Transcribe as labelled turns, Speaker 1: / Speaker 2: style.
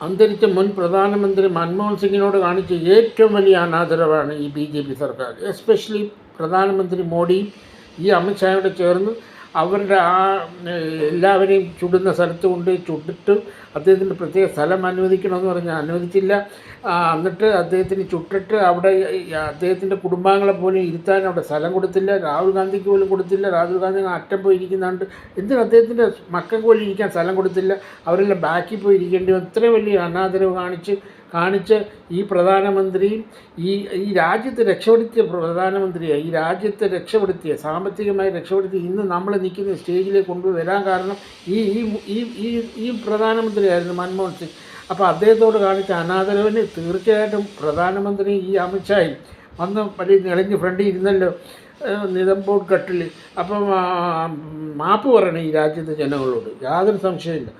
Speaker 1: അന്തരിച്ച മുൻ പ്രധാനമന്ത്രി മൻമോഹൻ സിംഗിനോട് കാണിച്ച ഏറ്റവും വലിയ അനാദരവാണ് ഈ BJP സർക്കാർ. എസ്പെഷ്യലി പ്രധാനമന്ത്രി മോഡി ഈ അമിത്ഷായോട് ചേർന്ന് അവരുടെ എല്ലാവരെയും ചുടുന്ന സ്ഥലത്ത് കൊണ്ട് ചുട്ടിട്ട് അദ്ദേഹത്തിന് പ്രത്യേക സ്ഥലം അനുവദിക്കണമെന്ന് പറഞ്ഞാൽ അനുവദിച്ചില്ല. എന്നിട്ട് അദ്ദേഹത്തിന് ചുട്ടിട്ട് അവിടെ അദ്ദേഹത്തിൻ്റെ കുടുംബാംഗങ്ങളെ പോലും ഇരുത്താൻ അവിടെ സ്ഥലം കൊടുത്തില്ല. രാഹുൽ ഗാന്ധിക്ക് പോലും കൊടുത്തില്ല. രാഹുൽ ഗാന്ധി അറ്റം പോയി ഇരിക്കുന്നുണ്ട്. എന്തിനും അദ്ദേഹത്തിൻ്റെ മക്കൾക്ക് പോലും ഇരിക്കാൻ സ്ഥലം കൊടുത്തില്ല. അവരെല്ലാം ബാക്കിൽ പോയി ഇരിക്കേണ്ടി വന്നു. ഇത്രയും വലിയ അനാദരവ് കാണിച്ച് ഈ പ്രധാനമന്ത്രി ഈ രാജ്യത്തെ രക്ഷപ്പെടുത്തിയ പ്രധാനമന്ത്രിയെ, ഈ രാജ്യത്തെ രക്ഷപ്പെടുത്തിയ, സാമ്പത്തികമായി രക്ഷപ്പെടുത്തി ഇന്ന് നമ്മൾ നിൽക്കുന്ന സ്റ്റേജിലേക്ക് കൊണ്ടുവരാൻ കാരണം ഈ പ്രധാനമന്ത്രിയായിരുന്നു മൻമോഹൻ സിംഗ്. അപ്പോൾ അദ്ദേഹത്തോട് കാണിച്ച അനാദരവിന് തീർച്ചയായിട്ടും പ്രധാനമന്ത്രി ഈ അമിത്ഷായും വന്ന് വലിയ നെളിഞ്ഞ് ഫ്രണ്ടിൽ ഇരുന്നല്ലോ നിലമ്പൂർ കട്ടിൽ. അപ്പം മാപ്പ് പറയണം ഈ രാജ്യത്തെ ജനങ്ങളോട്, യാതൊരു സംശയമില്ല.